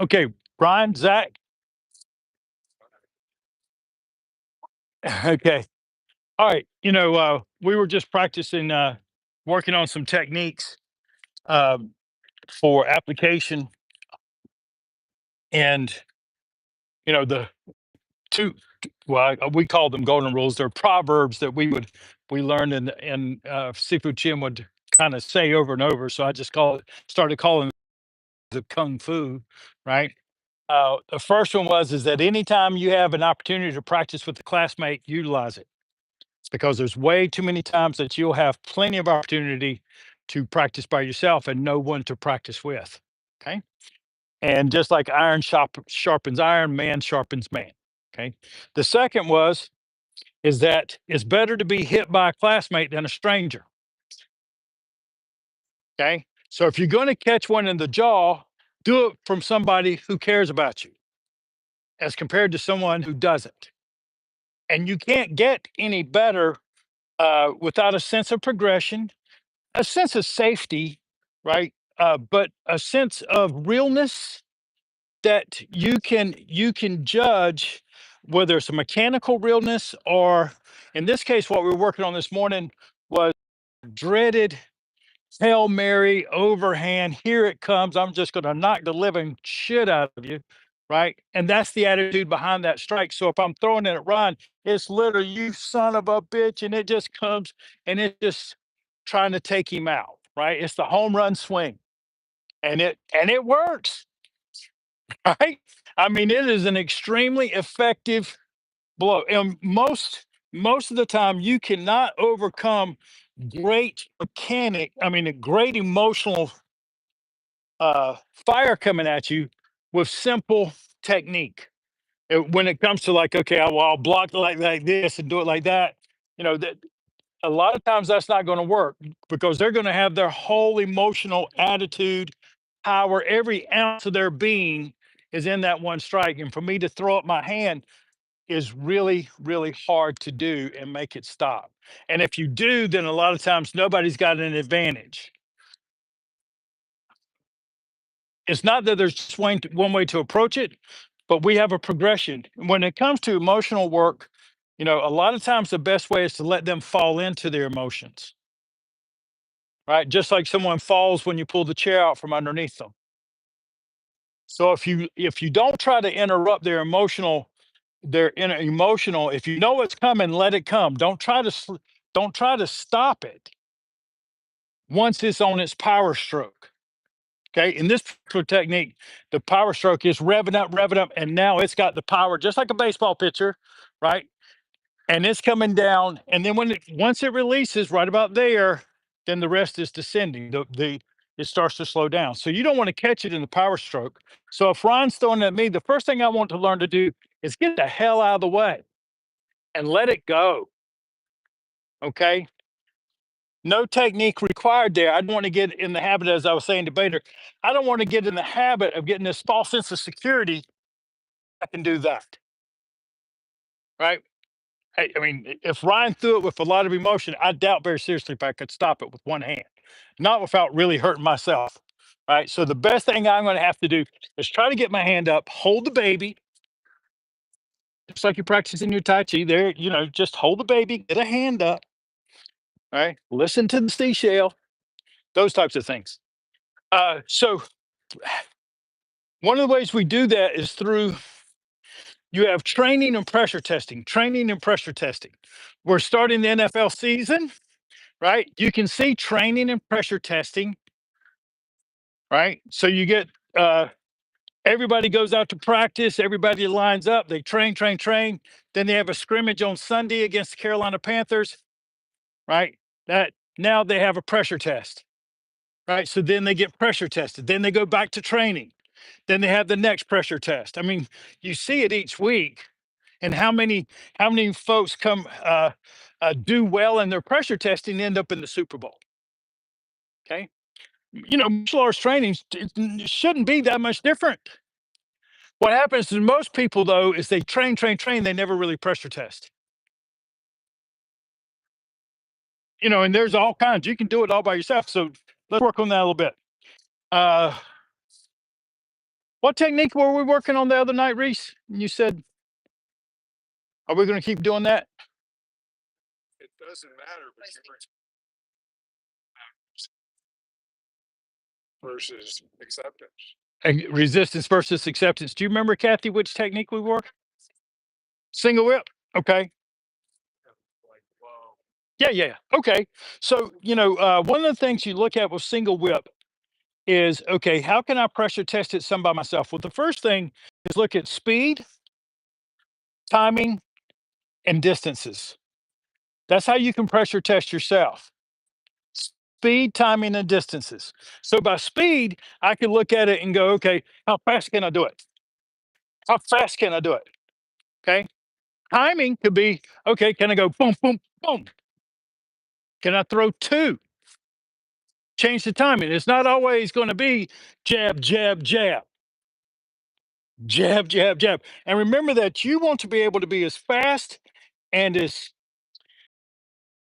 Okay, Brian, Zach. Okay. All right. We were just practicing working on some techniques um, for application, and the two. Well, we call them golden rules. They're proverbs that we learned in Sifu Chin would kind of say over and over. So I just started calling the kung fu, right? The first one was is that anytime you have an opportunity to practice with a classmate, utilize it. It's because there's way too many times that you'll have plenty of opportunity to practice by yourself and no one to practice with. Okay. And just like iron sharpens iron, man sharpens man. Okay. The second is that it's better to be hit by a classmate than a stranger. Okay. So if you're going to catch one in the jaw, do it from somebody who cares about you as compared to someone who doesn't. And you can't get any better without a sense of progression, a sense of safety, right? But a sense of realness that you can judge whether it's a mechanical realness or, in this case, what we were working on this morning was dreaded Hail Mary overhand. Here it comes. I'm just going to knock the living shit out of you. Right. And that's the attitude behind that strike. So if I'm throwing it at Ron, it's literally you son of a bitch. And it just comes and it's just trying to take him out. Right. It's the home run swing. And it works. Right. I mean, it is an extremely effective blow. And most of the time you cannot overcome a great emotional fire coming at you with simple technique. When it comes to like, okay, I'll block it like this and do it like that, that a lot of times that's not going to work because they're going to have their whole emotional attitude, power, every ounce of their being is in that one strike. And for me to throw up my hand is really, really hard to do and make it stop. And if you do, then a lot of times nobody's got an advantage. It's not that there's just one way to approach it, but we have a progression. When it comes to emotional work, a lot of times the best way is to let them fall into their emotions, right? Just like someone falls when you pull the chair out from underneath them. So if you don't try to interrupt their emotional, if you know what's coming, let it come. Don't try to stop it once it's on its power stroke. Okay, in this particular technique, the power stroke is revving up, and now it's got the power, just like a baseball pitcher, right? And it's coming down, and then once it releases right about there, then the rest is descending. It starts to slow down. So you don't want to catch it in the power stroke. So if Ron's throwing at me, the first thing I want to learn to do is get the hell out of the way and let it go. Okay, no technique required there. I don't want to get in the habit, as I was saying to Bader, I don't want to get in the habit of getting this false sense of security. I can do that, right? I mean, if Ryan threw it with a lot of emotion, I doubt very seriously if I could stop it with one hand, not without really hurting myself, right? So the best thing I'm going to have to do is try to get my hand up, hold the baby, just like you're practicing your Tai Chi there, just hold the baby, get a hand up, right? Listen to the seashell, those types of things. So one of the ways we do that is through you have training and pressure testing, training and pressure testing. We're starting the NFL season, right? You can see training and pressure testing, right? So you get everybody goes out to practice, everybody lines up, they train, train, train. Then they have a scrimmage on Sunday against the Carolina Panthers, right? That now they have a pressure test, right? So then they get pressure tested. Then they go back to training. Then they have the next pressure test. I mean, you see it each week, and how many folks do well in their pressure testing end up in the Super Bowl. Okay, martial arts training shouldn't be that much different. What happens to most people though is they train, train, train. They never really pressure test. And there's all kinds. You can do it all by yourself. So let's work on that a little bit. Uh, What technique were we working on the other night, Reese? You said, are we going to keep doing that? Resistance versus acceptance. Do you remember, Kathy, which technique we work? Single whip. Okay. Yeah, yeah. Okay. So, one of the things you look at with single whip is, okay, how can I pressure test it some by myself? Well, the first thing is look at speed, timing, and distances. That's how you can pressure test yourself. Speed, timing, and distances. So by speed, I can look at it and go, okay, how fast can I do it? How fast can I do it? Okay. Timing could be, okay, can I go boom, boom, boom? Can I throw two? Change the timing. It's not always going to be jab, jab, jab, jab, jab, jab. And remember that you want to be able to be as fast and as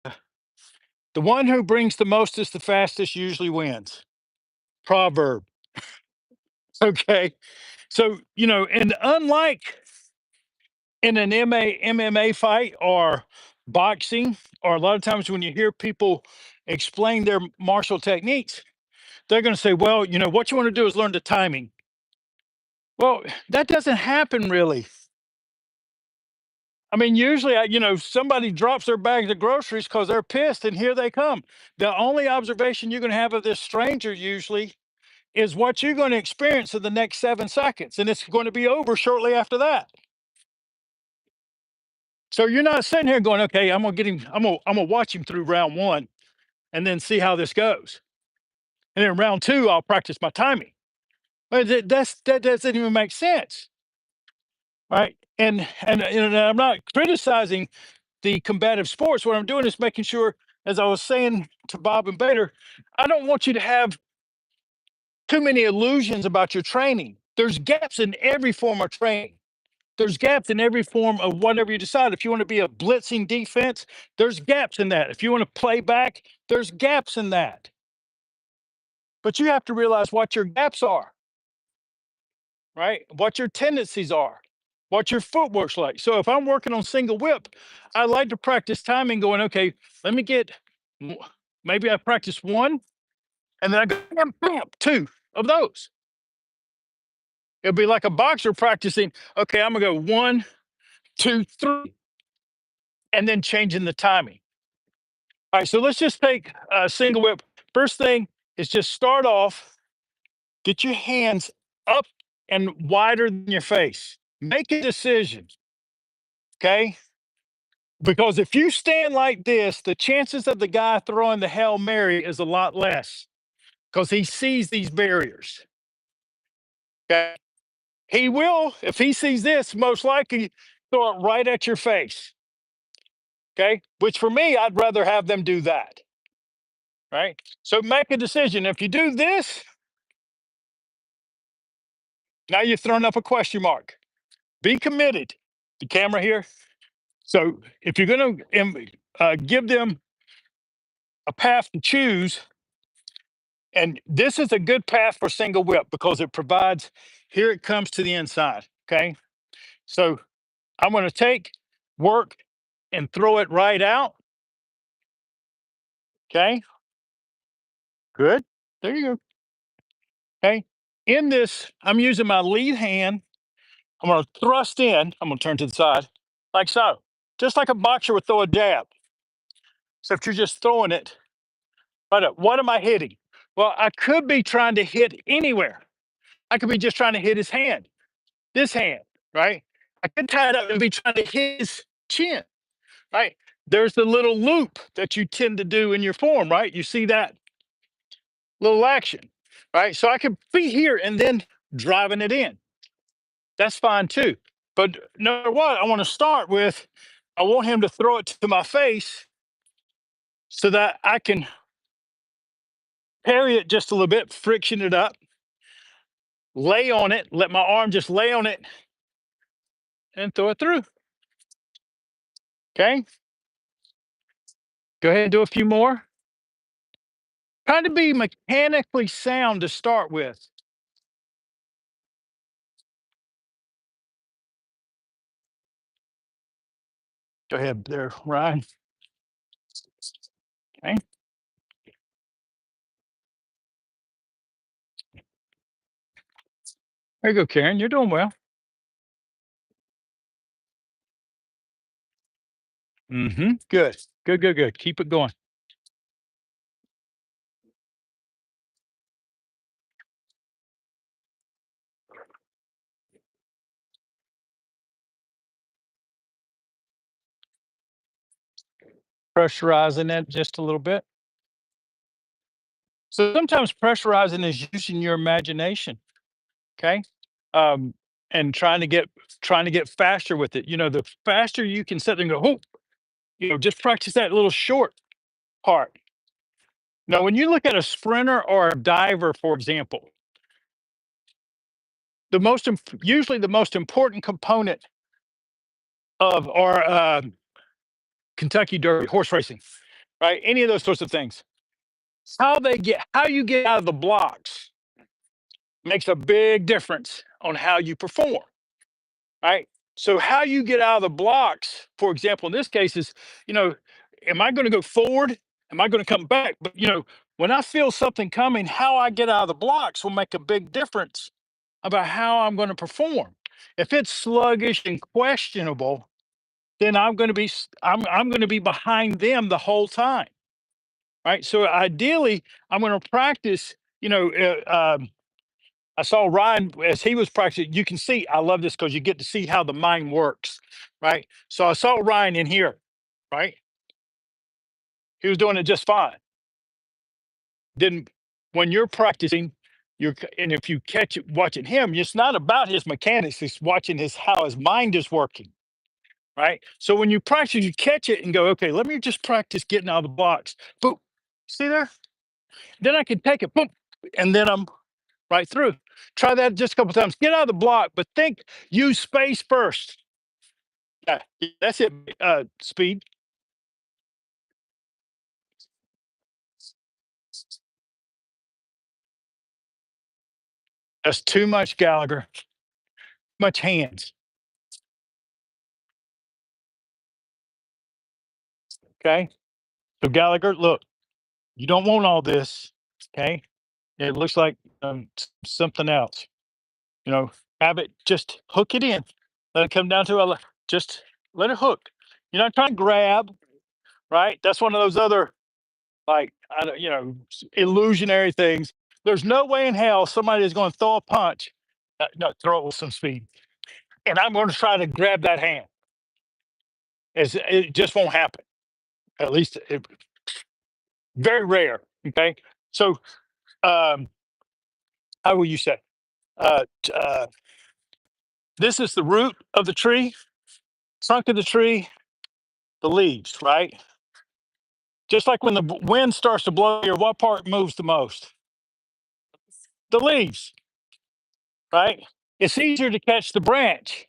the one who brings the mostest, the fastest usually wins. Proverb. Okay. So, and unlike in an MMA fight or boxing, or a lot of times when you hear people explain their martial techniques, they're going to say, well, what you want to do is learn the timing. Well, that doesn't happen really. I mean, usually, somebody drops their bags of groceries because they're pissed, and here they come. The only observation you're going to have of this stranger usually is what you're going to experience in the next 7 seconds, and it's going to be over shortly after that. So you're not sitting here going, okay, I'm gonna get him, I'm gonna watch him through round one and then see how this goes. And then round two, I'll practice my timing. But that doesn't even make sense, right? And I'm not criticizing the combative sports. What I'm doing is making sure, as I was saying to Bob and Bader, I don't want you to have too many illusions about your training. There's gaps in every form of training. There's gaps in every form of whatever you decide. If you want to be a blitzing defense, there's gaps in that. If you want to play back, there's gaps in that. But you have to realize what your gaps are, right? What your tendencies are, what your footwork's like. So if I'm working on single whip, I like to practice timing going, okay, let me get, maybe I practice one and then I go, bam, bam, two of those. It'll be like a boxer practicing, okay, I'm going to go one, two, three, and then changing the timing. All right, so let's just take a single whip. First thing is just start off, get your hands up and wider than your face. Make a decision, okay? Because if you stand like this, the chances of the guy throwing the Hail Mary is a lot less because he sees these barriers. Okay. He will, if he sees this, most likely throw it right at your face. Okay. Which for me, I'd rather have them do that. Right. So make a decision. If you do this, now you're throwing up a question mark. Be committed. The camera here. So if you're going to give them a path to choose, and this is a good path for single whip because it provides, here it comes to the inside. Okay. So I'm going to take, work, and throw it right out. Okay. Good. There you go. Okay. In this, I'm using my lead hand. I'm going to thrust in. I'm going to turn to the side like so, just like a boxer would throw a jab. So if you're just throwing it, right up, what am I hitting? Well, I could be trying to hit anywhere. I could be just trying to hit his hand, this hand, right? I could tie it up and be trying to hit his chin, right? There's the little loop that you tend to do in your form, right? You see that little action, right? So I could be here and then driving it in. That's fine too. But no matter what, I want to start with, I want him to throw it to my face so that I can parry it just a little bit, friction it up, lay on it, let my arm just lay on it and throw it through. Okay. Go ahead and do a few more. Try to be mechanically sound to start with. Go ahead there, Ryan. Okay. There you go, Karen. You're doing well. Good. Good, good, good. Keep it going. Pressurizing it just a little bit. So sometimes pressurizing is using your imagination. Okay. Um, and trying to get faster with it. The faster you can sit there and go, oh, just practice that little short part. Now, when you look at a sprinter or a diver, for example, usually the most important component of our Kentucky Derby horse racing, right? Any of those sorts of things, how you get out of the blocks makes a big difference on how you perform, right? So how you get out of the blocks, for example, in this case is, you know, am I going to go forward? Am I going to come back? But when I feel something coming, how I get out of the blocks will make a big difference about how I'm going to perform. If it's sluggish and questionable, then I'm going to be behind them the whole time, right? So ideally, I'm going to practice. I saw Ryan as he was practicing. You can see I love this because you get to see how the mind works, right? So I saw Ryan in here, right? He was doing it just fine. Then when you're practicing, and if you catch it watching him, it's not about his mechanics. It's watching his how his mind is working, right? So when you practice, you catch it and go, okay, let me just practice getting out of the box. Boom, see there? Then I can take it, boom, and then I'm right through. Try that just a couple times. Get out of the block, but use space first. Yeah, that's it. Speed. That's too much, Gallagher. Much hands. Okay. So Gallagher, look, you don't want all this. Okay. It looks like something else. You know, have it just hook it in. Let it come down to just let it hook. You're not trying to grab, right? That's one of those other like I don't, illusionary things. There's no way in hell somebody is going to throw a punch, no, throw it with some speed, and I'm going to try to grab that hand. It just won't happen. At least very rare. Okay, so um, how will you say? Uh, this is the root of the tree, trunk of the tree, the leaves, right? Just like when the wind starts to blow here, what part moves the most? The leaves, right? It's easier to catch the branch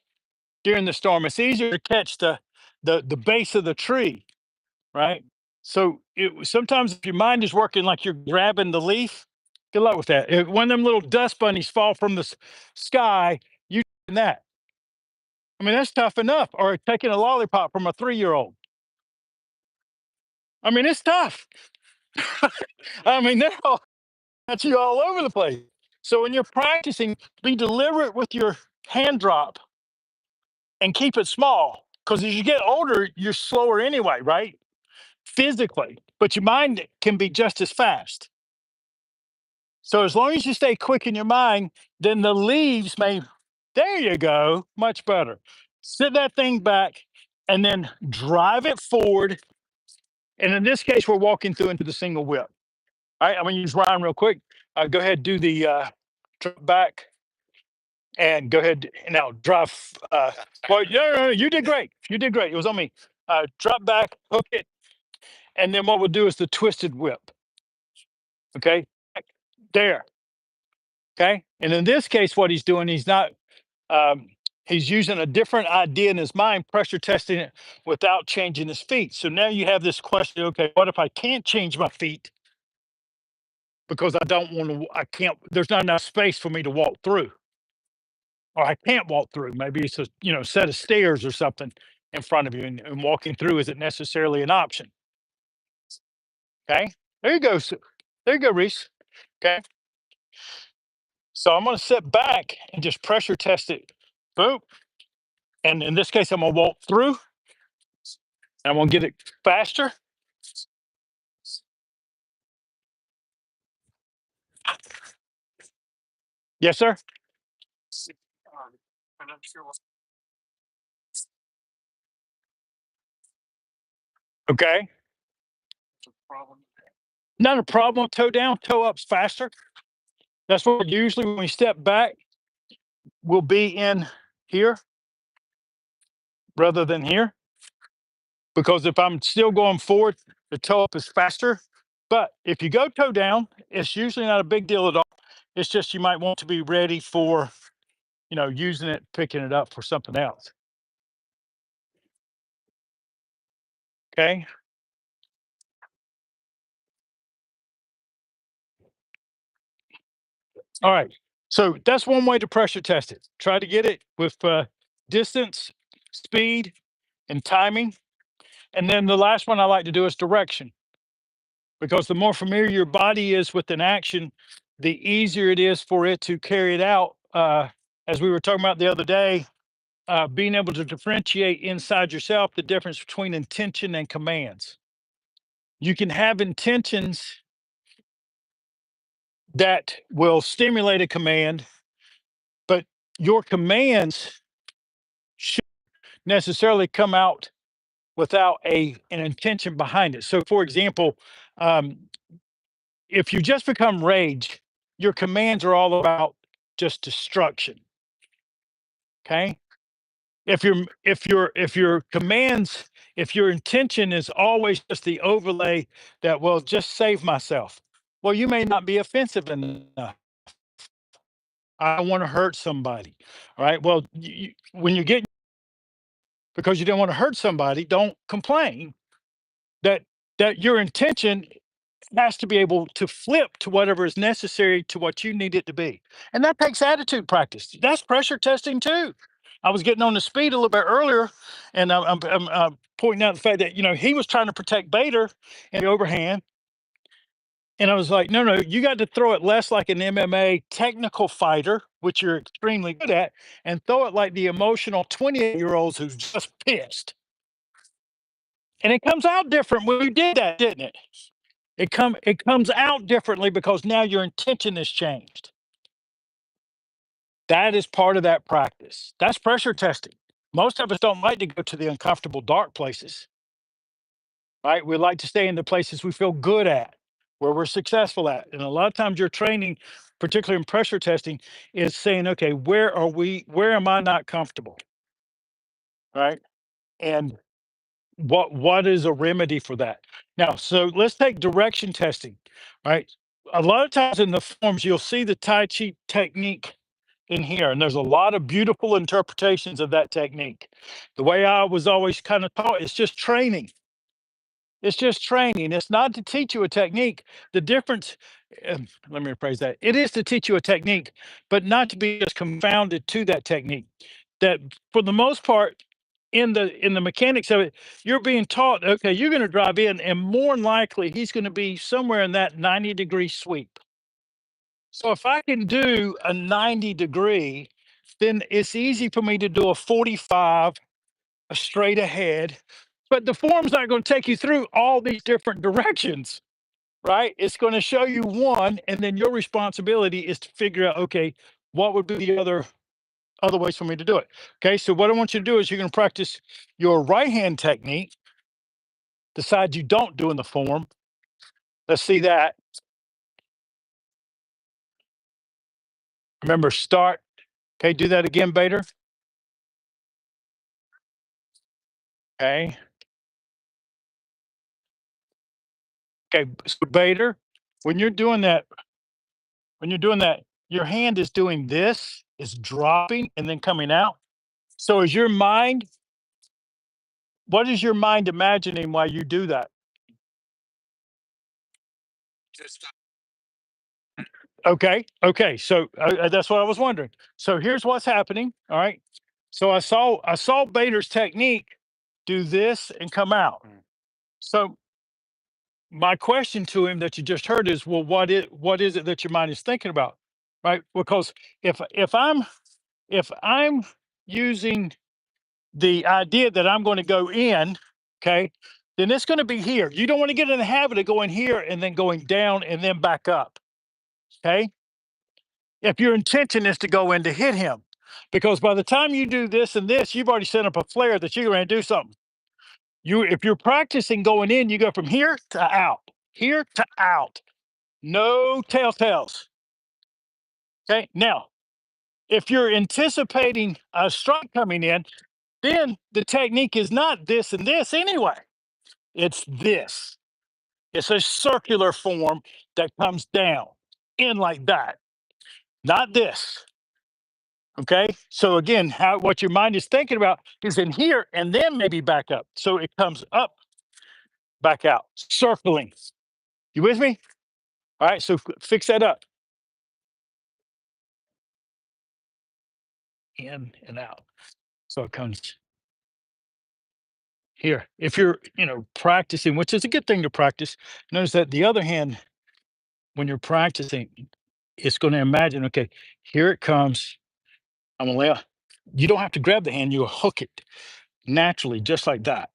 during the storm. It's easier to catch the base of the tree, right? So sometimes if your mind is working like you're grabbing the leaf, good luck with that. If one of them little dust bunnies fall from the sky, you doing that. I mean, that's tough enough. Or taking a lollipop from a 3-year-old. I mean, it's tough. I mean, they're all at you all over the place. So when you're practicing, be deliberate with your hand drop and keep it small. Because as you get older, you're slower anyway, right? Physically, but your mind can be just as fast. So as long as you stay quick in your mind, then the leaves may, there you go, much better. Sit that thing back and then drive it forward. And in this case, we're walking through into the single whip. All right, I'm gonna use Ryan real quick. Go ahead, do the drop back and go ahead and now drive. Well, no, you did great. You did great. It was on me. Drop back, hook it, and then what we'll do is the twisted whip. Okay, there. Okay. And in this case, what he's doing, um, he's using a different idea in his mind, pressure testing it without changing his feet. So now you have this question, okay, what if I can't change my feet because I don't want to, I can't, there's not enough space for me to walk through, or I can't walk through. Maybe it's a, set of stairs or something. in front of you, and walking through isn't necessarily an option. Okay. There you go. There you go, Reese. Okay. So I'm going to sit back and just pressure test it. Boom. And in this case, I'm going to walk through. I'm going to get it faster. Yes, sir. Okay. Not a problem. Toe down, toe up's faster. That's what usually when we step back, we'll be in here rather than here. Because if I'm still going forward, the toe up is faster. But if you go toe down, it's usually not a big deal at all. It's just you might want to be ready for, using it, picking it up for something else. Okay. All right. So that's one way to pressure test it. Try to get it with distance, speed, and timing. And then the last one I like to do is direction, because the more familiar your body is with an action, the easier it is for it to carry it out. As we were talking about the other day, being able to differentiate inside yourself the difference between intention and commands. You can have intentions that will stimulate a command, but your commands should necessarily come out without an intention behind it. So, for example, um, if you just become rage, your commands are all about just destruction. Okay. If your commands, if your intention is always just the overlay that will just save myself, well, you may not be offensive enough. I want to hurt somebody. All right. Well, when you get, because you don't want to hurt somebody, don't complain. That that your intention has to be able to flip to whatever is necessary to what you need it to be. And that takes attitude practice. That's pressure testing too. I was getting on the speed a little bit earlier, and I'm pointing out the fact that, he was trying to protect Bader in the overhand. And I was like, no, no, you got to throw it less like an MMA technical fighter, which you're extremely good at, and throw it like the emotional 28-year-olds who's just pissed. And it comes out different when we did that, didn't it? It comes out differently because now your intention has changed. That is part of that practice. That's pressure testing. Most of us don't like to go to the uncomfortable dark places, right? We like to stay in the places we feel good at, where we're successful at. And a lot of times your training, particularly in pressure testing, is saying, okay, where am I not comfortable? Right. And what is a remedy for that? Now, so let's take direction testing, right? A lot of times in the forms, you'll see the Tai Chi technique in here, and there's a lot of beautiful interpretations of that technique. The way I was always kind of taught, it's just training. It's just training. It's not to teach you a technique. The difference, let me rephrase that. It is to teach you a technique, but not to be just confounded to that technique. That for the most part, in the mechanics of it, you're being taught, okay, you're going to drive in, and more than likely, he's going to be somewhere in that 90-degree sweep. So if I can do a 90 degree, then it's easy for me to do a 45, a straight ahead. But the form's not going to take you through all these different directions, right? It's going to show you one, and then your responsibility is to figure out, okay, what would be the other ways for me to do it. Okay, so what I want you to do is you're going to practice your right hand technique, the side you don't do in the form. Let's see that. Remember, start. Okay, do that again, Bader. Okay. Okay, so Bader, when you're doing that, when you're doing that, your hand is doing this, is dropping and then coming out. So is your mind, what is your mind imagining while you do that? Okay. Okay. So that's what I was wondering. So here's what's happening. All right. So I saw Bader's technique. do this and come out. So my question to him that you just heard is, well, what is it that your mind is thinking about, right? Because if I'm using the idea that I'm going to go in, okay, then it's going to be here. You don't want to get in the habit of going here and then going down and then back up. Okay. If your intention is to go in to hit him, because by the time you do this and this, you've already set up a flare that you're going to do something. If you're practicing going in, you go from here to out, no telltales. Okay. Now, if you're anticipating a strike coming in, then the technique is not this and this anyway. It's this. It's a circular form that comes down in like that, not this. Okay. So again, what your mind is thinking about is in here and then maybe back up. So it comes up, back out, circling. You with me? All right. So fix that up. In and out. So it comes here. If you're, practicing, which is a good thing to practice, notice that the other hand, when you're practicing, it's going to imagine, okay, here it comes. I'm gonna lay. You don't have to grab the hand; you hook it naturally, just like that.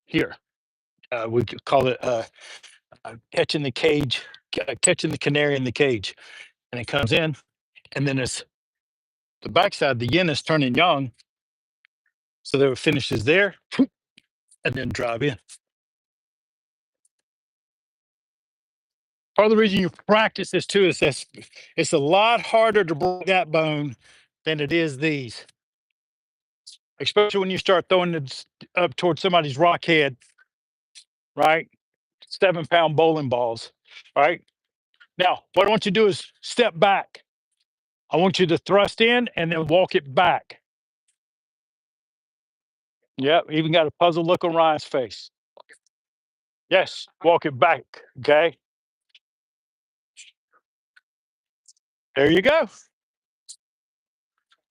Here, we could call it catching the cage, catching the canary in the cage, and it comes in, and then it's the backside. The yin is turning yang, so that it finishes there, and then drive in. Part of the reason you practice this too is that it's a lot harder to break that bone than it is these, especially when you start throwing it up towards somebody's rock head, right? 7-pound bowling balls, right? Now, what I want you to do is step back. I want you to thrust in and then walk it back. Yep, even got a puzzled look on Ryan's face. Yes, walk it back. Okay, there you go.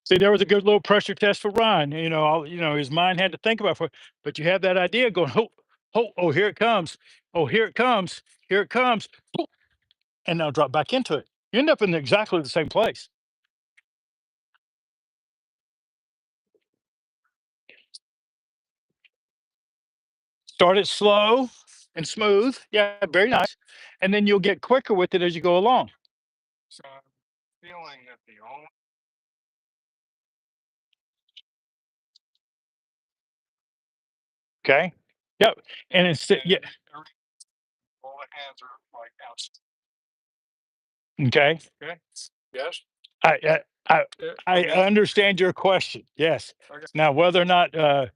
See, there was a good little pressure test for Ryan. His mind had to think about it, but you have that idea going. Oh, here it comes. Oh, here it comes. Here it comes. And now drop back into it. You end up in exactly the same place. Start it slow and smooth. Yeah, very nice. And then you'll get quicker with it as you go along. So I'm feeling that the only Okay. Yep. And it's yeah. All the hands are like out. Okay. Okay. Yes. I I I understand your question. Yes. Okay. Now whether or not uh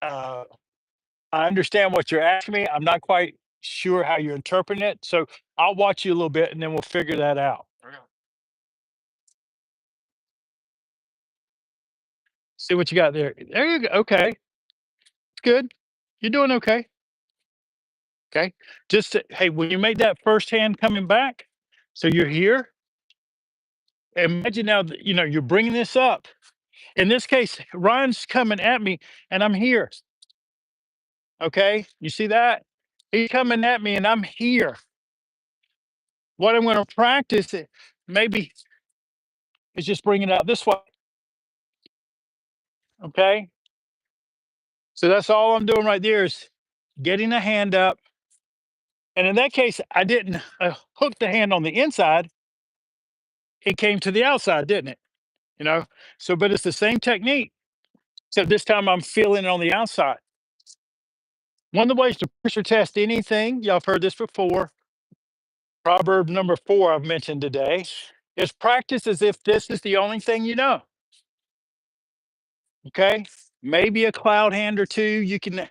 I understand what you're asking me, I'm not quite sure how you're interpreting it. So I'll watch you a little bit and then we'll figure that out. Okay. See what you got there. There you go. Okay. Good. You're doing okay. Okay. Hey, when you make that first hand coming back, so you're here, imagine now that you're bringing this up. In this case, Ryan's coming at me and I'm here. Okay. You see that? He's coming at me and I'm here. What I'm going to practice maybe is just bringing it out this way. Okay. So that's all I'm doing right there is getting a hand up. And in that case, I didn't hook the hand on the inside. It came to the outside, didn't it? You know, but it's the same technique. So this time I'm feeling it on the outside. One of the ways to pressure test anything, y'all have heard this before. Proverb number 4 I've mentioned today is practice as if this is the only thing you know. Okay. Maybe a cloud hand or two. You can,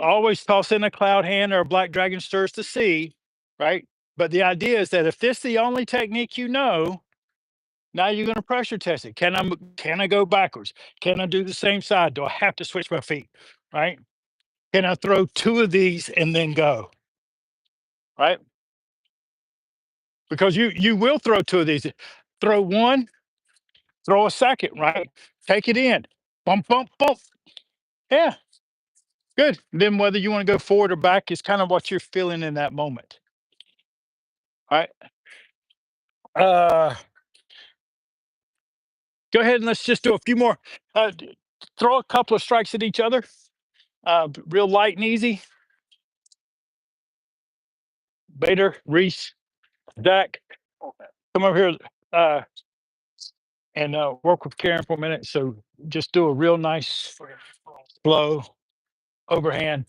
always toss in a cloud hand or a black dragon stirs the sea, right? But the idea is that if this is the only technique you know, now you're going to pressure test it. Can I go backwards? Can I do the same side? Do I have to switch my feet? Right? Can I throw 2 of these and then go? Right? Because you will throw 2 of these. Throw one, throw a second, right? Take it in. Bump, bump, bump. Yeah, good. Then whether you want to go forward or back is kind of what you're feeling in that moment. All right. Uh, Go ahead and let's just do a few more. Throw a couple of strikes at each other, real light and easy. Bader, Reese, Dak, come over here uh, and work with Karen for a minute. So just do a real nice, slow overhand.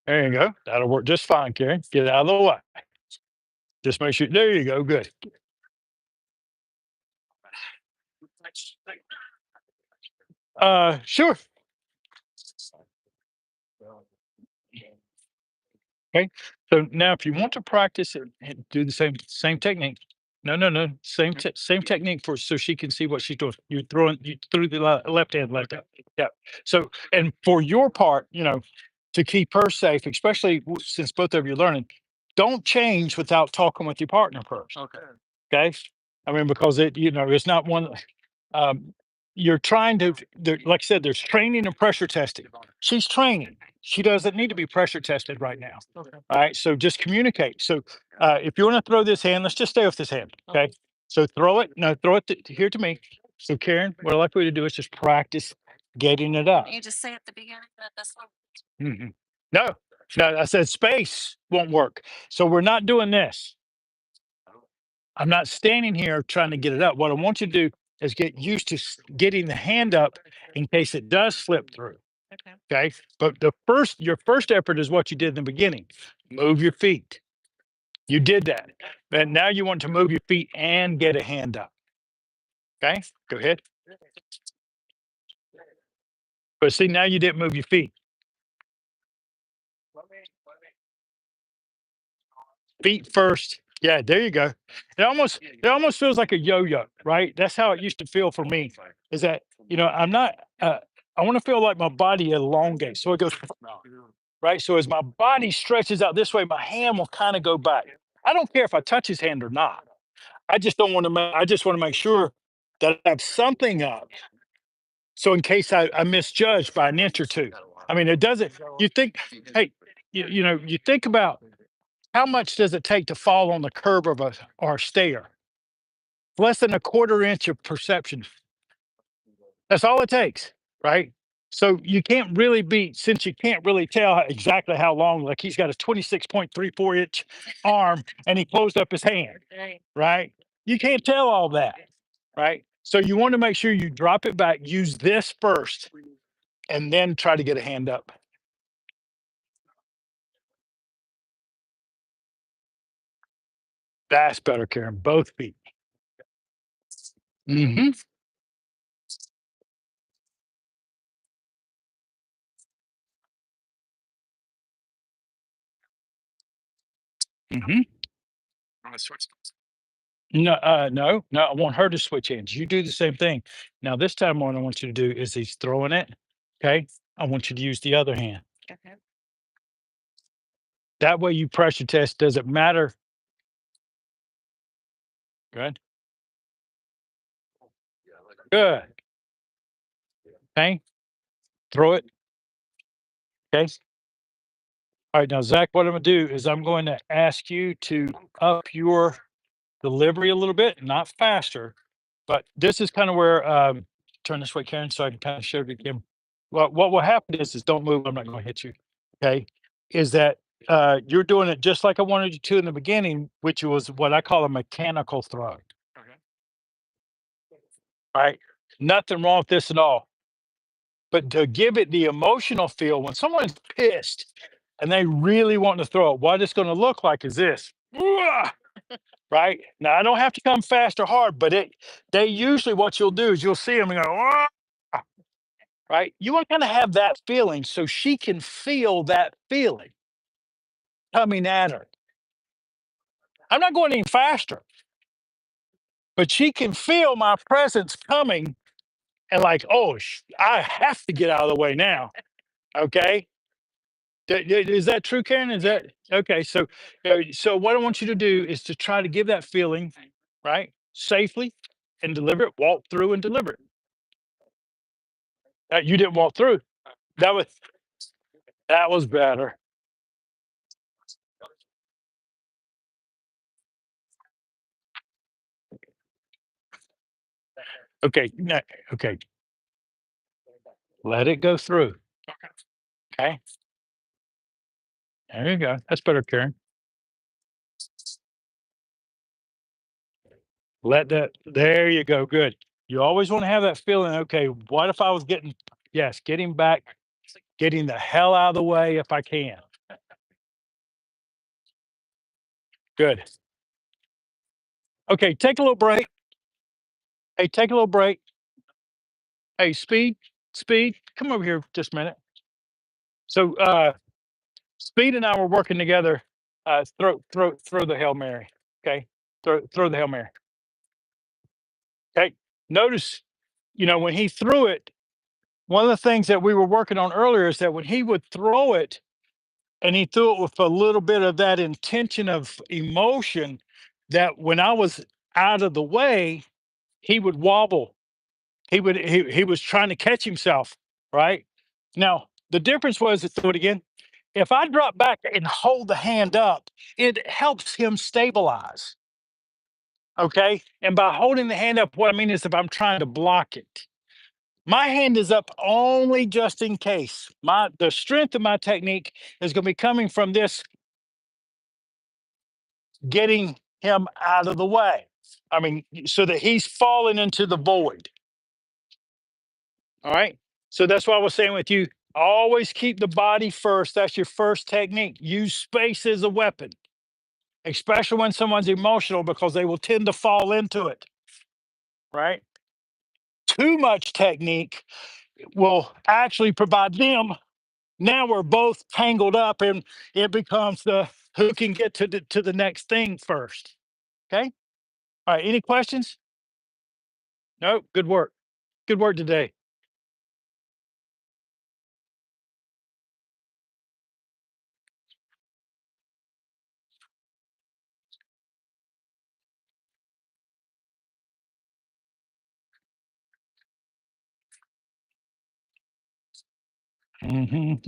There you go. That'll work just fine, Karen. Get out of the way. Just make sure. There you go. Good. Sure. Okay. So now, if you want to practice it and do the same technique. No, no, no. Same technique for so she can see what she's doing. You threw the left hand, left hand. Yeah. So and for your part, to keep her safe, especially since both of you are learning, don't change without talking with your partner first. Okay. I mean, because it's not one. Um, you're trying to, like I said, there's training and pressure testing. She's training. She doesn't need to be pressure tested right now. All right. So just communicate. So if you want to throw this hand, let's just stay with this hand. Okay. So throw it. No, throw it here to me. So Karen, what I'd like for you to do is just practice getting it up. You just say at the beginning that this one. No, no, I said space won't work. So we're not doing this. I'm not standing here trying to get it up. What I want you to do is get used to getting the hand up in case it does slip through. Okay. Okay. But your first effort is what you did in the beginning. Move your feet. You did that. And now you want to move your feet and get a hand up. Okay. Go ahead. But see, now you didn't move your feet. Feet first. Yeah, there you go. It almost feels like a yo-yo, right? That's how it used to feel for me. Is that I'm not I want to feel like my body elongates. So it goes right. So as my body stretches out this way, my hand will kind of go back. I don't care if I touch his hand or not. I just don't want to I just want to make sure that I have something up. So in case I misjudge by an inch or two. I mean, it doesn't you think, hey, you think about how much does it take to fall on the curb of a or stair? Less than a quarter inch of perception. That's all it takes, right? So you can't really since you can't really tell exactly how long, like he's got a 26.34-inch arm and he closed up his hand, Right. right? You can't tell all that, right? So you want to make sure you drop it back, use this first, and then try to get a hand up. That's better, Karen. Both feet. Hmm. Hmm. No, no, no. I want her to switch hands. You do the same thing. Now, this time, what I want you to do is he's throwing it. Okay. I want you to use the other hand. Okay. That way, you pressure test. Does it matter? Good. Good. Okay. Throw it. Okay. All right. Now, Zach, what I'm going to do is I'm going to ask you to up your delivery a little bit, not faster, but this is kind of where, turn this way, Karen, so I can kind of show it again. Well, what will happen is don't move. I'm not going to hit you. Okay. Is that you're doing it just like I wanted you to in the beginning, which was what I call a mechanical throw. Okay. Right. Nothing wrong with this at all. But to give it the emotional feel, when someone's pissed and they really want to throw it, what it's going to look like is this. Right now, I don't have to come fast or hard, but they usually what you'll do is you'll see them and go, "Ah," right? You want to kind of have that feeling so she can feel that feeling coming at her. I'm not going any faster, but she can feel my presence coming and like, oh, I have to get out of the way now. Okay. Is that true, Karen? Is that okay? So what I want you to do is to try to give that feeling, right, safely, and deliver it. Walk through and deliver it. You didn't walk through. That was that was better. Okay, okay, let it go through. Okay, there you go. That's better, Karen. Let that. There you go. Good. You always want to have that feeling. Okay, what if I was getting? Yes, getting back, getting the hell out of the way if I can. Good. Okay, take a little break. Hey, take a little break. Hey, speed, come over here just a minute. So, Speed and I were working together. Throw the Hail Mary. Okay. Throw the Hail Mary. Okay. Notice, when he threw it, one of the things that we were working on earlier is that when he would throw it and he threw it with a little bit of that intention of emotion, that when I was out of the way, he would wobble. He was trying to catch himself, right? Now, the difference was, do it again. If I drop back and hold the hand up, it helps him stabilize. Okay. And by holding the hand up, what I mean is if I'm trying to block it, my hand is up only just in case. The strength of my technique is going to be coming from this getting him out of the way. I mean, so that he's falling into the void. All right. So that's why I was saying with you, always keep the body first. That's your first technique. Use space as a weapon, especially when someone's emotional because they will tend to fall into it. Right. Too much technique will actually provide them. Now we're both tangled up and it becomes the who can get to the next thing first. Okay. All right. Any questions? No. Good work. Good work today. Mhm.